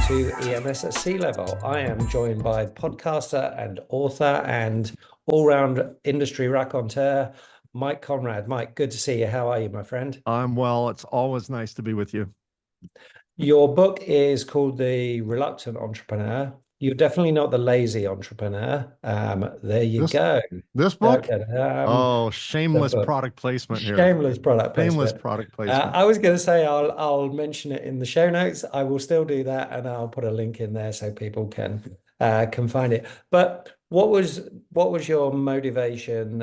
to EMS at Sea Level. I am joined by podcaster and author and all-round industry raconteur, Mike Konrad. Mike, good to see you. How are you, my friend? I'm well. It's always nice to be with you. Your book is called The Reluctant Entrepreneur. You're definitely not the lazy entrepreneur. There you This go. this Da, book? da, da. Oh, The shameless book. product placement here. Shameless product Shameless placement. product placement. I was going to say I'll mention it in the show notes. I will still do that, and I'll put a link in there so people can find it. But what was your motivation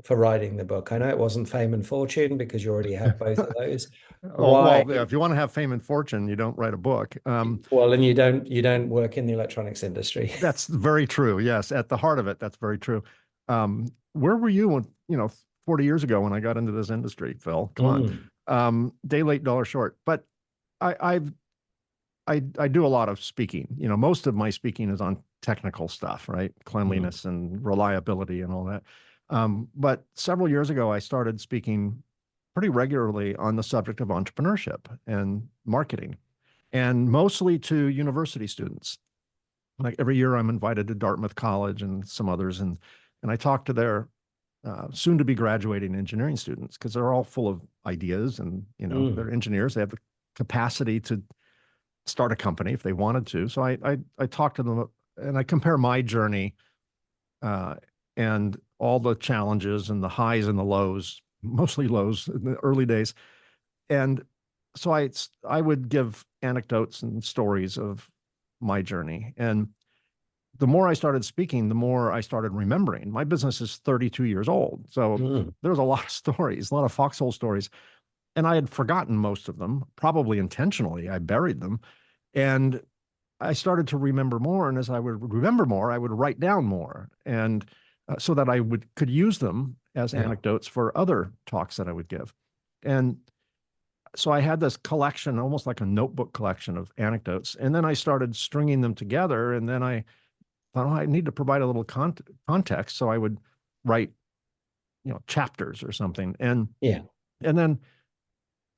for writing the book? I know it wasn't fame and fortune because you already have both of those. Oh, Why? well, yeah, if you want to have fame and fortune, you don't write a book. Well, and you don't work in the electronics industry. That's very true. Yes, at the heart of it, that's very true. Where were you when, 40 years ago when I got into this industry, Phil? Come on. Mm, Day late, dollar short. But I, I've I do a lot of speaking. Most of my speaking is on technical stuff, right? mm, Cleanliness and reliability and all that. But several years ago, I started speaking pretty regularly on the subject of entrepreneurship and marketing, and mostly to university students. Like every year, I'm invited to Dartmouth College and some others, and I talk to their soon to be graduating engineering students because they're all full of ideas and mm. they're engineers. They have the capacity to start a company if they wanted to. So I talk to them and I compare my journey uh, and all the challenges and the highs and the lows, mostly lows in the early days. And so I would give anecdotes and stories of my journey. And the more I started speaking, the more I started remembering. My business is 32 years old. So Mm. there's a lot of stories, a lot of foxhole stories. And I had forgotten most of them, probably intentionally. I buried them. And I started to remember more. And as I would remember more, I would write down more. And so that I could use them as Yeah. anecdotes for other talks that I would give. And so I had this collection, almost like a notebook collection of anecdotes. And then I started stringing them together. And then I thought, oh, I need to provide a little context. So I would write, chapters or something. Yeah. And then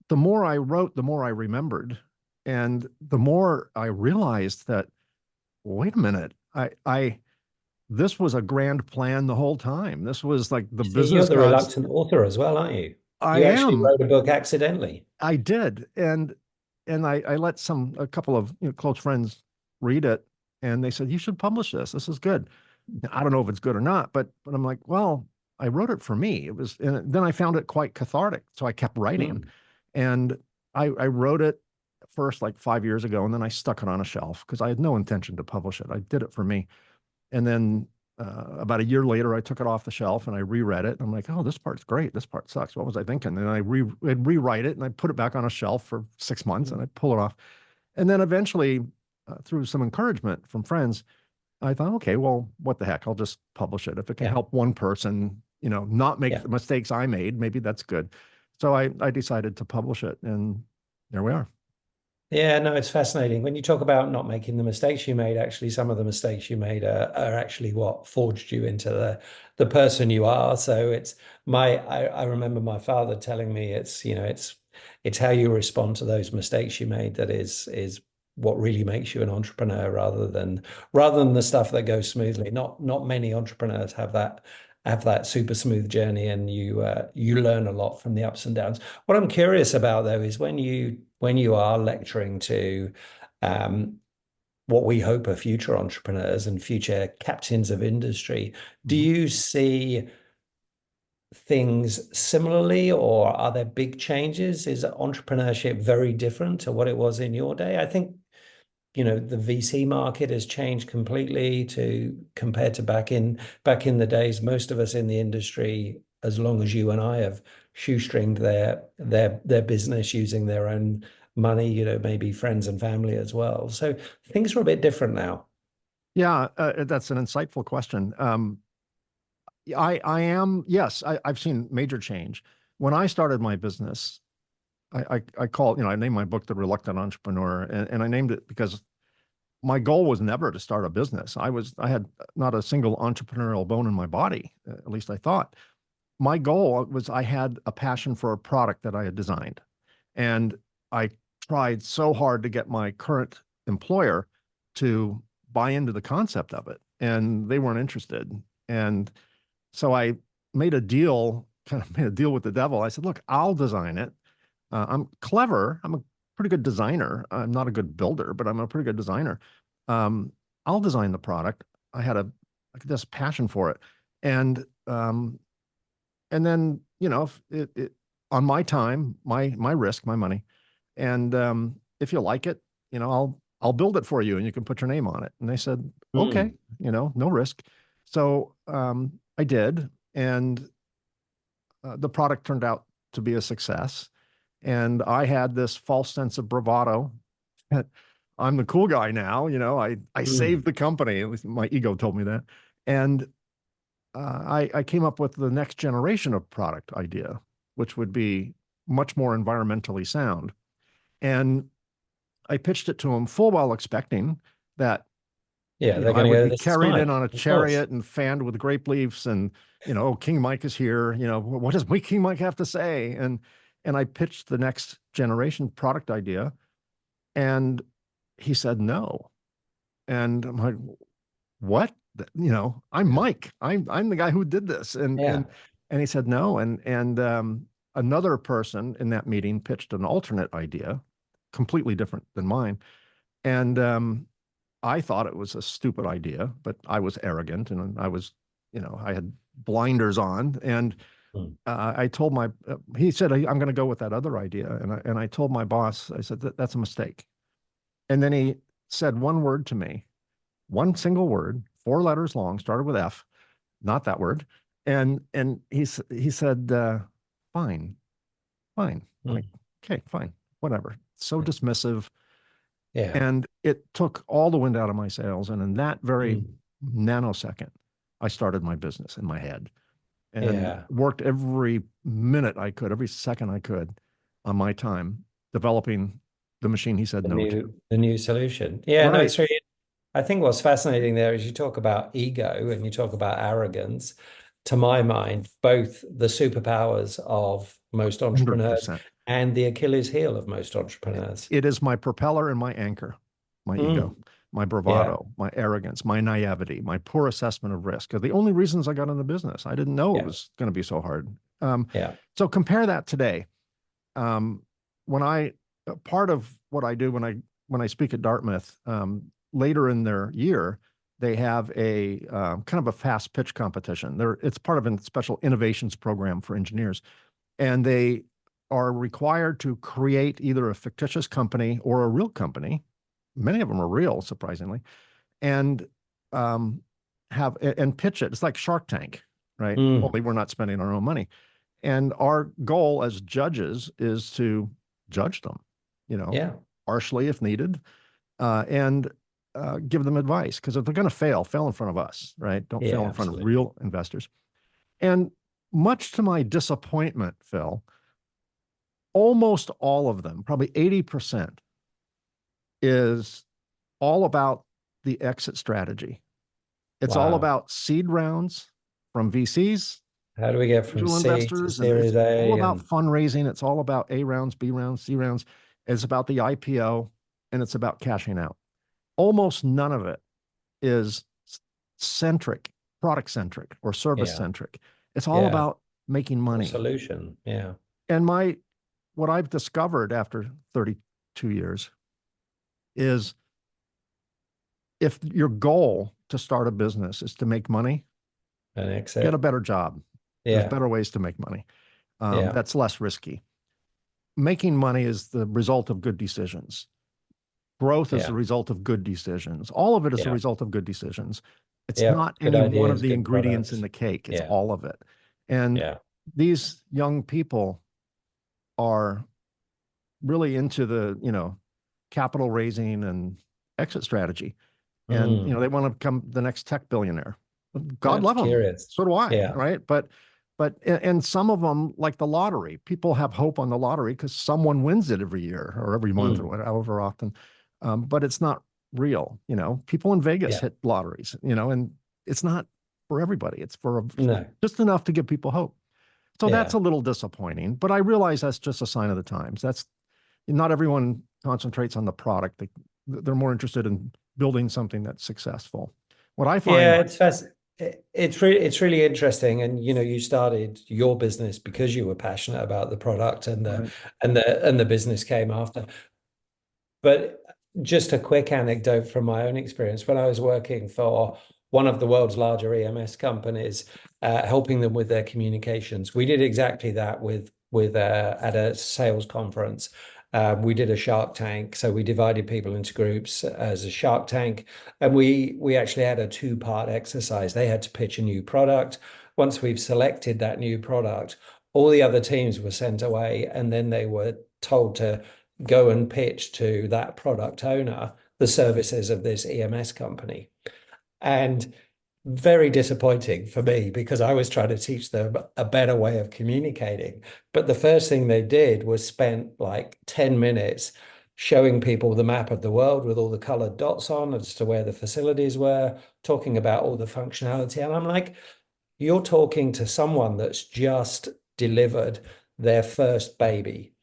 the more I wrote, the more I remembered. And the more I realized that, wait a minute, this was a grand plan the whole time. This was like the See, you're business the gods. reluctant author as well, aren't you? I You actually am. wrote a book accidentally. I did. And I let a couple of close friends read it, and they said, you should publish this. This is good. I don't know if it's good or not, but I'm like, well, I wrote it for me. And then I found it quite cathartic. So I kept writing. Mm. And I wrote it first like 5 years ago, and then I stuck it on a shelf because I had no intention to publish it. I did it for me. And then about a year later, I took it off the shelf and I reread it. And I'm like, oh, this part's great. This part sucks. What was I thinking? And I'd rewrite it and I put it back on a shelf for 6 months and I pull it off. And then eventually, through some encouragement from friends, I thought, okay, well, what the heck? I'll just publish it. If it can Yeah. help one person, not make Yeah. the mistakes I made, maybe that's good. So I decided to publish it, and there we are. Yeah, no, it's fascinating. When you talk about not making the mistakes you made, actually, some of the mistakes you made are actually what forged you into the person you are. So I remember my father telling me it's how you respond to those mistakes you made that is what really makes you an entrepreneur rather than the stuff that goes smoothly. Not many entrepreneurs have that super smooth journey, and you learn a lot from the ups and downs. What I'm curious about though is when you are lecturing to um, what we hope are future entrepreneurs and future captains of industry, do Mhm. you see things similarly, or are there big changes? Is entrepreneurship very different to what it was in your day? I think the VC market has changed completely to compared to back in the days. Most of us in the industry, as long as you and I have shoestringed their business using their own money, maybe friends and family as well. So things are a bit different now. Yeah, that's an insightful question. I am, yes, I've seen major change. When I started my business, I call, I named my book The Reluctant Entrepreneur, and I named it because my goal was never to start a business. I had not a single entrepreneurial bone in my body, at least I thought. My goal was I had a passion for a product that I had designed. And I tried so hard to get my current employer to buy into the concept of it, and they weren't interested. And so I made a deal, kind of made a deal with the devil. I said, look, I'll design it. I'm clever. I'm a pretty good designer. I'm not a good builder, but I'm a pretty good designer. I'll design the product. I had this passion for it. And then, on my time, my risk, my money. And if you like it, I'll build it for you and you can put your name on it. And they said, okay, Mm. no risk. So I did. And the product turned out to be a success. And I had this false sense of bravado. I'm the cool guy now, I saved Mm. the company. At least my ego told me that. And I came up with the next generation of product idea, which would be much more environmentally sound. And I pitched it to him full well expecting that, Yeah, they're I going to would go, be this is carried in Mike, on a of course. chariot and fanned with grape leaves and, oh, King Mike is here. What does King Mike have to say? And I pitched the next generation product idea, and he said no. And I'm like, what? I'm Yeah. Mike. I'm the guy who did this. And Yeah. and he said no. And another person in that meeting pitched an alternate idea, completely different than mine. And I thought it was a stupid idea, but I was arrogant and I was, I had blinders on. And Mm. I told he said, I'm going to go with that other idea. And I told my boss, I said, that's a mistake. And then he said one word to me, one single word, 4 letters long, started with F, not that word. And he said, fine, fine. I'm like, Mm. okay, fine, whatever. So dismissive. Yeah. And it took all the wind out of my sails. And in that very Mm. nanosecond, I started my business in my head and Yeah. worked every minute I could, every second I could on my time developing the machine he said no to. The new solution. Yeah, no, Right. it's really, I think what's fascinating there is you talk about ego and you talk about arrogance. To my mind, both the superpowers of most entrepreneurs 100%. and the Achilles heel of most entrepreneurs. It is my propeller and my anchor, my ego, Mm. my Yeah. bravado, my arrogance, my naivety, my poor assessment of risk are the only reasons I got into business. I didn't know it Yeah. was going to be so hard. Um, Yeah. so compare that today. Um, when I Part of what I do when I speak at Dartmouth, later in their year, they have a kind of a fast pitch competition. It's part of a special innovations program for engineers, and they are required to create either a fictitious company or a real company. Many of them are real, surprisingly, and and pitch it. It's like Shark Tank, right? Mm. Only we're not spending our own money. And our goal as judges is to judge them, you know, Yeah. harshly if needed, and give them advice. Because if they're going to fail in front of us, right? Don't fail Yeah, in front of absolutely. real investors. And much to my disappointment, Phil, almost all of them, probably 80%, is all about the exit strategy. It's all Wow. about seed rounds from VCs, How do we get from angel C to investors, and it's Series all A? about And fundraising. It's all about A rounds, B rounds, C rounds. It's about the IPO, and it's about cashing out. Almost none of it is centric, product centric, or service yeah, centric. It's all yeah. about making Or money. solution. Yeah. And what I've discovered after 32 years is if your goal to start a business is to make money, An get a exit. better job. There's Yeah. better ways to make money. Yeah. That's less risky. Making money is the result of good decisions. Growth is the Yeah. result of good decisions. All of it is the Yeah. result of good decisions. It's Yeah. not Good any one of ideas, the good ingredients in products. the cake. It's Yeah. all of it. And Yeah. these young people are really into the, capital raising and exit strategy. And, Mm. they want to become the next tech billionaire. God That's love them. curious. So do I, Yeah. right? And some of them, like the lottery, people have hope on the lottery because someone wins it every year or every month or Mm. whatever, however often. But it's not real. People in Vegas Yeah. hit lotteries, and it's not for everybody. It's for No. just enough to give people hope. So that's Yeah. a little disappointing, but I realize that's just a sign of the times. That's not everyone concentrates on the product. they're more interested in building something that's successful. What I find, Yeah, it's really interesting. And you started your business because you were passionate about the product, and the right, and the business came after. But just a quick anecdote from my own experience when I was working for one of the world's larger EMS companies, helping them with their communications. We did exactly that with at a sales conference. We did a Shark Tank, so we divided people into groups as a Shark Tank, and we actually had a two-part exercise. They had to pitch a new product. Once we've selected that new product, all the other teams were sent away, and then they were told to go and pitch to that product owner the services of this EMS company. And very disappointing for me because I was trying to teach them a better way of communicating. But the first thing they did was spent like 10 minutes showing people the map of the world with all the colored dots on as to where the facilities were, talking about all the functionality. And I'm like, you're talking to someone that's just delivered their first baby,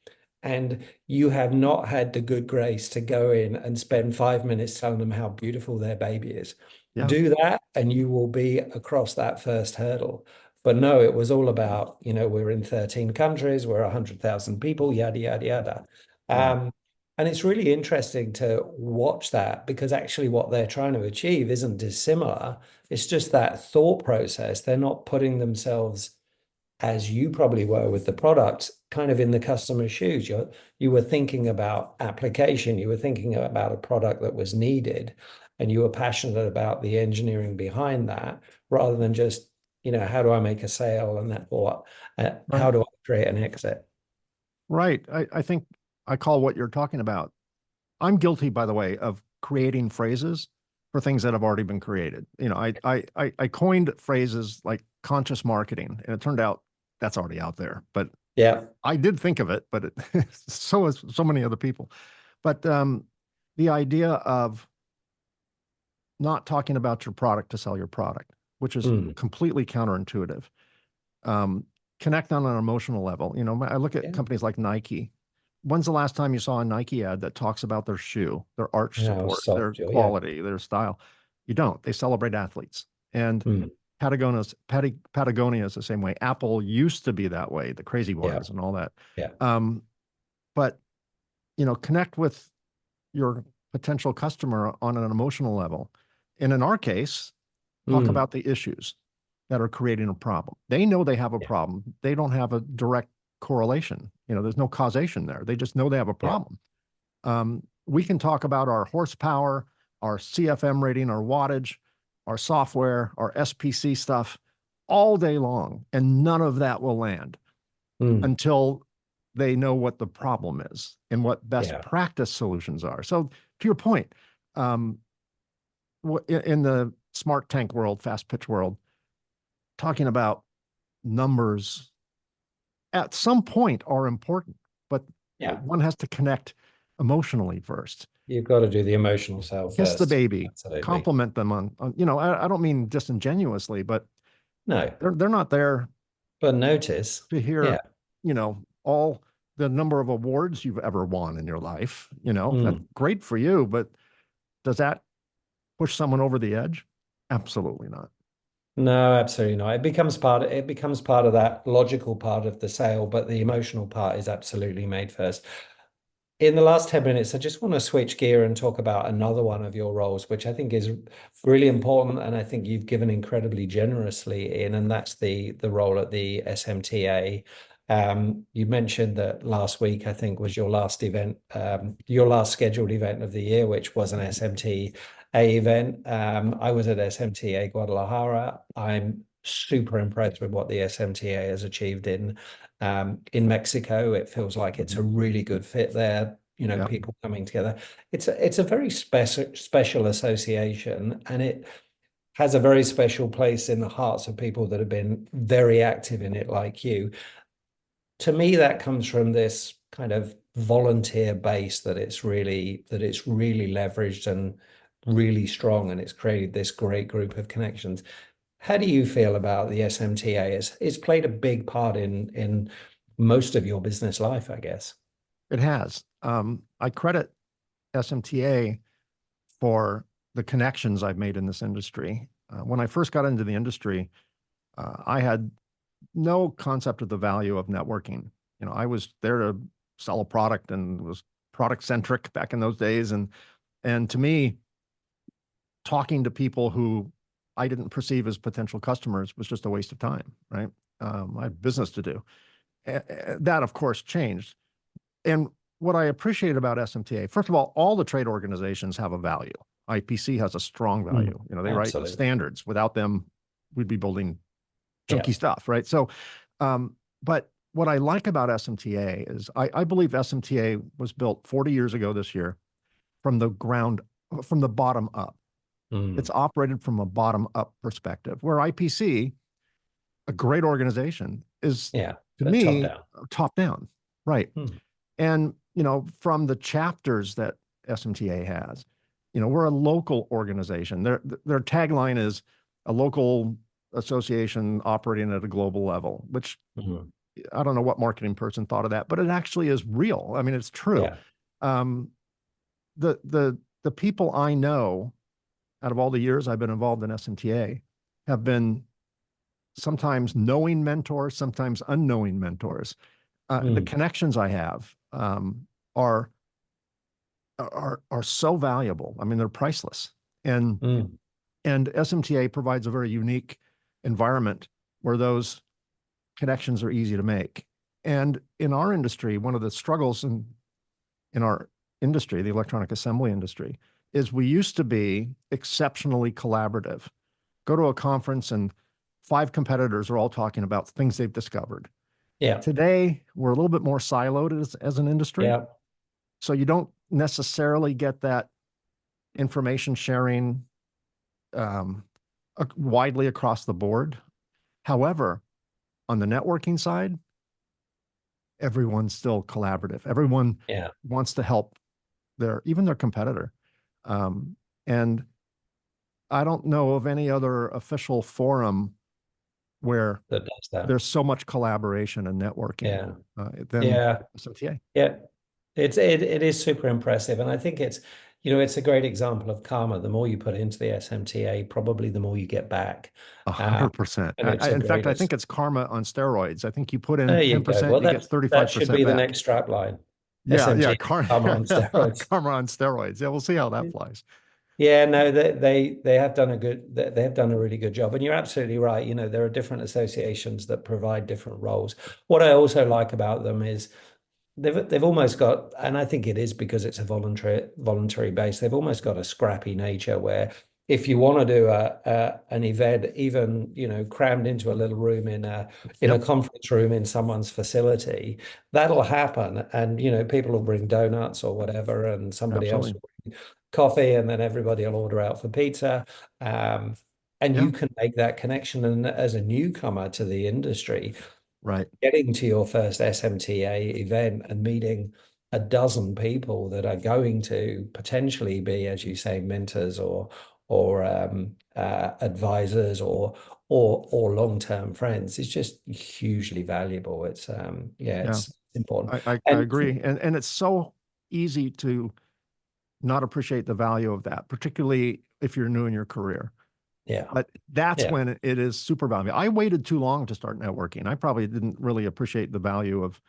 and you have not had the good grace to go in and spend 5 minutes telling them how beautiful their baby is. yeah, Do that, and you will be across that first hurdle. But no, it was all about, we're in 13 countries, we're 100,000 people, yada, yada, yada. right, And it's really interesting to watch that because actually what they're trying to achieve isn't dissimilar. It's just that thought process. They're not putting themselves, as you probably were with the product, kind of in the customer's shoes. You were thinking about application, you were thinking about a product that was needed, and you were passionate about the engineering behind that, rather than just, how do I make a sale and that, or right, how do I create an exit? right. I think I call what you're talking about. I'm guilty, by the way, of creating phrases for things that have already been created. I coined phrases like conscious marketing, and it turned out that's already out there. But Yeah. I did think of it, but so has so many other people. But the idea of not talking about your product to sell your product, which is Mm. completely counterintuitive. Um, Connect on an emotional level. I look at Yeah. companies like Nike. When's the last time you saw a Nike ad that talks about their shoe, their arch Yeah, support, their soft, yeah. quality, their style? You don't. They celebrate athletes. And Mm. Patagonia is the same way. Apple used to be that way, the crazy Yeah. boys and all that. Yeah. Um, but connect with your potential customer on an emotional level. And in our case, talk Mm. about the issues that are creating a problem. They know they have a Yeah. problem. They don't have a direct correlation. There's no causation there. They just know they have a Yeah. problem. We can talk about our horsepower, our CFM rating, our wattage, our software, our SPC stuff all day long, and none of that will land Mm. until they know what the problem is and what best Yeah. practice solutions are. So, to your point, um, in the smart tank world, fast pitch world, talking about numbers at some point are important, but Yeah. one has to connect emotionally first. You've got to do the emotional sell Kiss the first. baby, Absolutely. compliment them on I don't mean disingenuously, but No, they're not there but notice. to Yeah. hear, all the number of awards you've ever won in your life. That's Mm. great for you, but does that push someone over the edge? Absolutely not. No, absolutely not. It becomes part of that logical part of the sale, but the emotional part is absolutely made first. In the last 10 minutes, I just want to switch gear and talk about another one of your roles, which I think is really important, and I think you've given incredibly generously in, and that's the role at the SMTA. You mentioned that last week, I think, was your last event, your last scheduled event of the year, which was an SMTA event. I was at SMTA Guadalajara. I'm super impressed with what the SMTA has achieved in Mexico. It feels like it's a really good fit there. Yeah. People coming together. It's a very special association, and it has a very special place in the hearts of people that have been very active in it, like you. To me, that comes from this kind of volunteer base that it's really leveraged and really strong, and it's created this great group of connections. How do you feel about the SMTA? It's played a big part in most of your business life, I guess. It has. I credit SMTA. for the connections I've made in this industry. When I first got into the industry, I had no concept of the value of networking. You know, I was there to sell a product and was product centric back in those days. And to me, talking to people who I didn't perceive as potential customers was just a waste of time, right? I had business to do. That, of course, changed. And what I appreciate about SMTA, first of all the trade organizations have a value. IPC has a strong value. You know, they write Absolutely. standards. Without them, we'd be building Yeah. junky stuff, right? So, but what I like about SMTA is I believe SMTA was built 40 years ago this year from the bottom up. It's operated from a bottom up perspective, where IPC, a great organization, is to me top down, right? And you know, from the chapters that SMTA has, you know, we're a local organization. Their tagline is a local association operating at a global level, which I don't know what marketing person thought of that, but it actually is real. I mean, it's true. The people I know out of all the years I've been involved in SMTA have been sometimes knowing mentors, sometimes unknowing mentors. The connections I have are so valuable. I mean, they're priceless. And SMTA provides a very unique environment where those connections are easy to make. And in our industry, one of the struggles in our industry, the electronic assembly industry, is we used to be exceptionally collaborative. Go to a conference and 5 competitors are all talking about things they've discovered. Today, we're a little bit more siloed as an industry. So you don't necessarily get that information sharing widely across the board. However, on the networking side, everyone's still collaborative. Everyone wants to help even their competitor. And I don't know of any other official forum where that does that. There's so much collaboration and networking than SMTA. It is super impressive. And I think it's a great example of karma. The more you put into the SMTA, probably the more you get back. 100%. In fact, I think it's karma on steroids. I think you put in 10%, well, you get 35% that should be back. the next strap line. Yeah, karma on steroids. Karma on steroids. Yeah, we'll see how that flies. Yeah, no, they have done a really good job. And you're absolutely right. You know, there are different associations that provide different roles. What I also like about them is they've almost got, and I think it is because it's a voluntary base, they've almost got a scrappy nature where if you want to do an event, even, you know, crammed into a little room in a conference room in someone's facility, that'll happen. And, you know, people will bring donuts or whatever, and somebody else will bring coffee, and then everybody will order out for pizza. And you can make that connection. And as a newcomer to the industry, getting to your first SMTA event and meeting a dozen people that are going to potentially be, as you say, mentors or advisors or long-term friends is just hugely valuable. It's it's important. I agree. And it's so easy to not appreciate the value of that, particularly if you're new in your career. But that's when it is super valuable. I waited too long to start networking. I probably didn't really appreciate the value of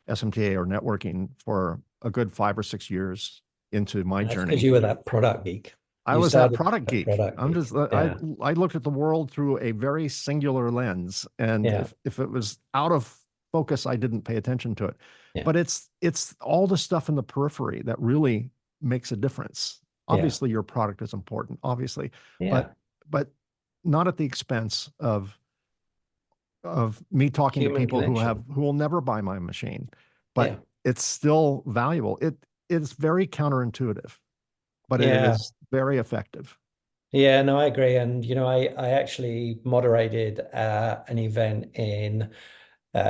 SMTA or networking for a good 5 or 6 years into my journey. Because you were that product geek. I was that product geek. I looked at the world through a very singular lens. And if it was out of focus, I didn't pay attention to it. But it's all the stuff in the periphery that really makes a difference. Obviously, your product is important, obviously. But not at the expense of me talking to people who will never buy my machine. But it's still valuable. It's very counterintuitive, but it is very effective. Yeah, no, I agree. And, you know, I actually moderated an event in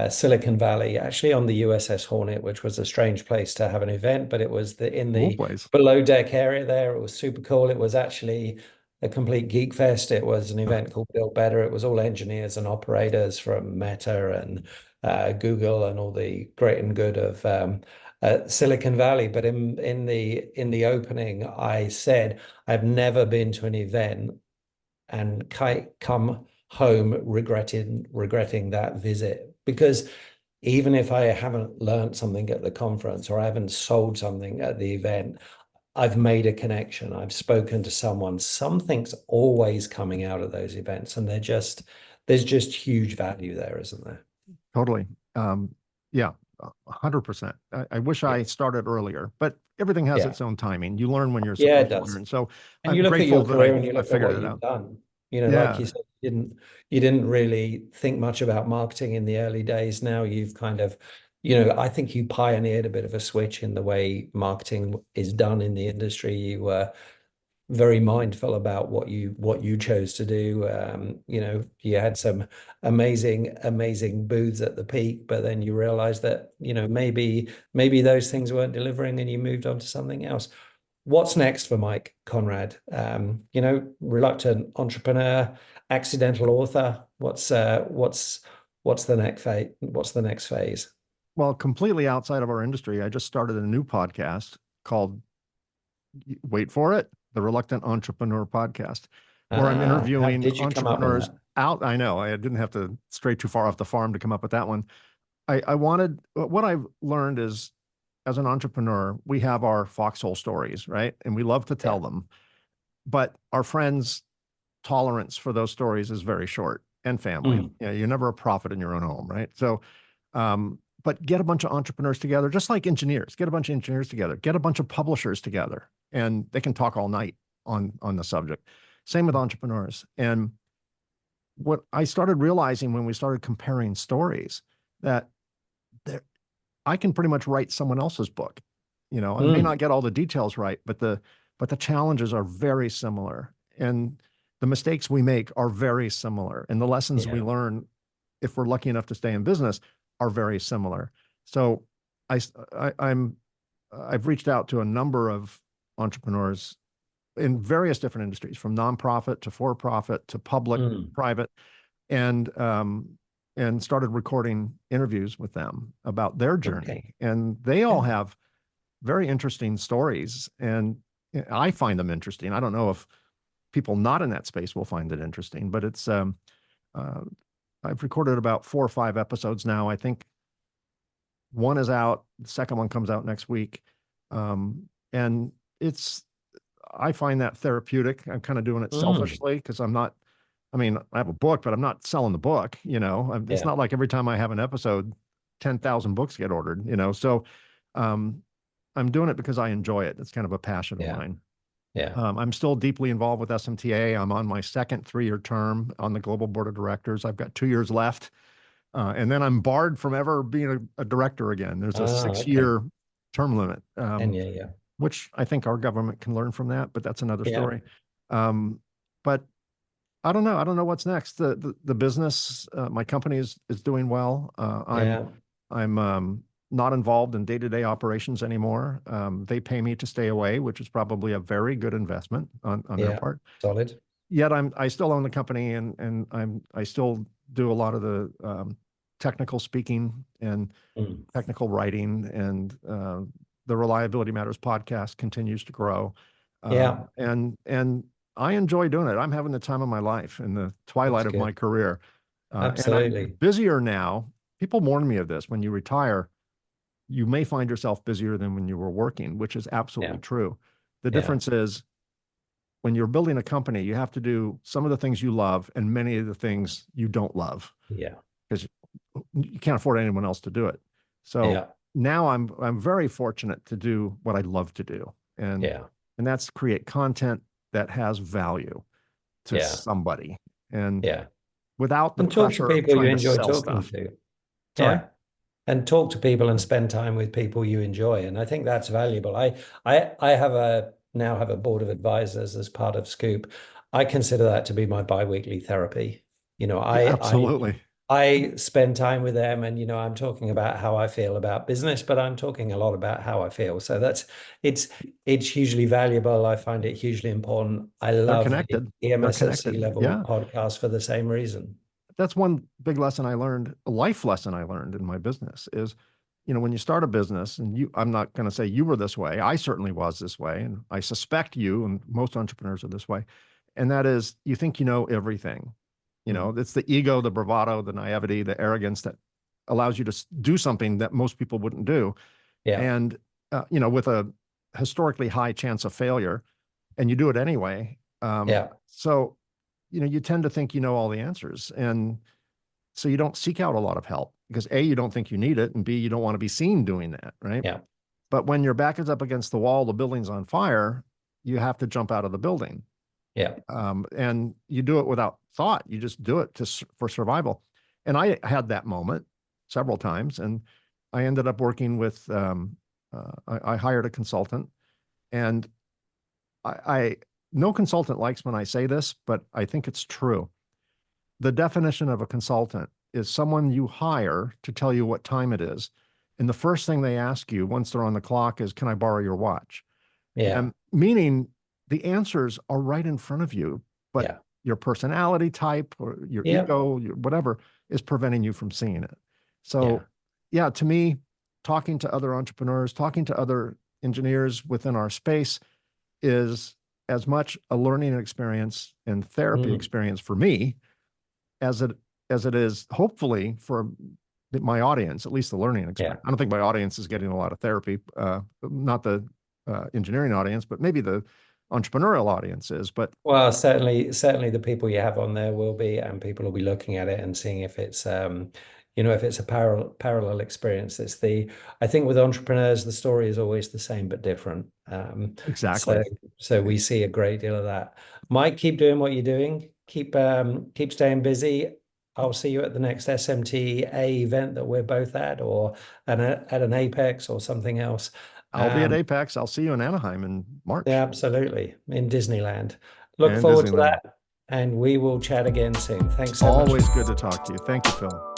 Silicon Valley, actually on the USS Hornet, which was a strange place to have an event, but it was in the below deck area there. It was super cool. It was actually a complete geek fest. It was an event called Build Better. It was all engineers and operators from Meta and Google and all the great and good of Silicon Valley. But in the opening, I said I've never been to an event and come home regretting that visit, because even if I haven't learned something at the conference or I haven't sold something at the event, I've made a connection. I've spoken to someone. Something's always coming out of those events, and there's just huge value there, isn't there? Totally. Yeah, 100%. I wish Yeah. I started earlier, but everything has Yeah. its own timing. You learn when you're Yeah, it supposed to does. learn. So And you I'm look at grateful your that career and you I look at figured what it you've out. done. Like you Yeah. said, you didn't really think much about marketing in the early days. Now you've kind of, I think you pioneered a bit of a switch in the way marketing is done in the industry. You were very mindful about what you chose to do. You had some amazing booths at the peak, but then you realized that, maybe those things weren't delivering and you moved on to something else. What's next for Mike Konrad? Reluctant entrepreneur, accidental author. What's the next phase? What's the next phase? Well, completely outside of our industry, I just started a new podcast called, wait for it, the Reluctant Entrepreneur Podcast, where I'm How interviewing did you come up with entrepreneurs that? out. I know I didn't have to stray too far off the farm to come up with that one. I wanted, what I've learned is, as an entrepreneur, we have our foxhole stories, right? And we love to Yeah. tell them, but our friends' tolerance for those stories is very short, and family. Mm. You're never a prophet in your own home, right? So, but get a bunch of entrepreneurs together, just like engineers. Get a bunch of engineers together. Get a bunch of publishers together, and they can talk all night on the subject. Same with entrepreneurs. And what I started realizing when we started comparing stories, that there, I can pretty much write someone else's book. I may Mm. not get all the details right, but the challenges are very similar, and the mistakes we make are very similar, and the lessons we Yeah. learn, if we're lucky enough to stay in business, are very similar. So I, I've reached out to a number of entrepreneurs in various different industries, from nonprofit to for-profit to public, Mm. private, and started recording interviews with them about their Okay. journey. And they all Yeah. have very interesting stories, and I find them interesting. I don't know if people not in that space will find it interesting, but it's uh, I've recorded about 4 or 5 episodes now. I think one is out, the second one comes out next week, and it's I find that therapeutic. I'm kind of doing it Mm. selfishly because I'm not. I mean, I have a book, but I'm not selling the book. It's Yeah. not like every time I have an episode, 10,000 books get ordered. So um, I'm doing it because I enjoy it. It's kind of a passion of Yeah. mine. Yeah. I'm still deeply involved with SMTA. I'm on my second 3-year term on the global board of directors. I've got 2 years left, and then I'm barred from ever being a director again. There's a six Okay. year term limit, And yeah. which I think our government can learn from that, but that's another Yeah. story. But I don't know. I don't know what's next. The business, my company is doing well. Yeah. I'm not involved in day-to-day operations anymore. They pay me to stay away, which is probably a very good investment on their Yeah. part. Solid. Yet I still own the company, and I still do a lot of the technical speaking and Mm. technical writing, and the Reliability Matters podcast continues to grow. Yeah. And I enjoy doing it. I'm having the time of my life in the That's twilight of my good. career. And I'm Absolutely. busier now. People warn me of this. When you retire, you may find yourself busier than when you were working, which is absolutely Yeah. true. The Yeah. difference is, when you're building a company, you have to do some of the things you love and many of the things you don't love, Yeah. because you can't afford anyone else to do it. So Yeah. now I'm very fortunate to do what I love to do, and Yeah. that's create content that has value to Yeah. somebody, and Yeah. without the And talk to pressure of people you trying to enjoy sell talking stuff. to. Sorry? Yeah. And talk to people and spend time with people you enjoy. And I think that's valuable. I now have a board of advisors as part of Scoop. I consider that to be my biweekly therapy. You know, Yeah, I I absolutely. I spend time with them, and I'm talking about how I feel about business, but I'm talking a lot about how I feel. So it's it's hugely valuable. I find it hugely important. I They're love the connected. They're EMSSC connected. level Yeah. podcast for the same reason. That's one big lesson I learned, a life lesson I learned in my business is when you start a business, and I'm not going to say you were this way. I certainly was this way. And I suspect you and most entrepreneurs are this way. And that is, you think you know everything. It's the ego, the bravado, the naivety, the arrogance that allows you to do something that most people wouldn't do. Yeah. And, with a historically high chance of failure, and you do it anyway. Yeah. So, you tend to think you know all the answers. And so you don't seek out a lot of help because A, you don't think you need it, and B, you don't want to be seen doing that, right? Yeah. But when your back is up against the wall, the building's on fire, you have to jump out of the building. Yeah. And you do it without thought. You just do it for survival. And I had that moment several times, and I ended up working with, I hired a consultant, and no consultant likes when I say this, but I think it's true. The definition of a consultant is someone you hire to tell you what time it is. And the first thing they ask you once they're on the clock is, can I borrow your watch? Yeah. And meaning the answers are right in front of you, but Yeah. your personality type or your Yeah. ego, whatever, is preventing you from seeing it. So yeah, to me, talking to other entrepreneurs, talking to other engineers within our space is as much a learning experience and therapy experience for me as it is hopefully for my audience, at least the learning experience. Yeah. I don't think my audience is getting a lot of therapy, not the engineering audience, but maybe the entrepreneurial audience is. But Well, certainly the people you have on there will be, and people will be looking at it and seeing if it's if it's a parallel experience. I think with entrepreneurs, the story is always the same but different. exactly. So we see a great deal of that. Mike, keep doing what you're doing. Keep staying busy. I'll see you at the next SMTA event that we're both at, or at an Apex or something else. I'll be at Apex. I'll see you in Anaheim in March. Yeah, absolutely. In Disneyland. Look And forward to Disneyland. that, and we will chat again soon. Thanks so much. Always good to talk to you. Thank you, Phil.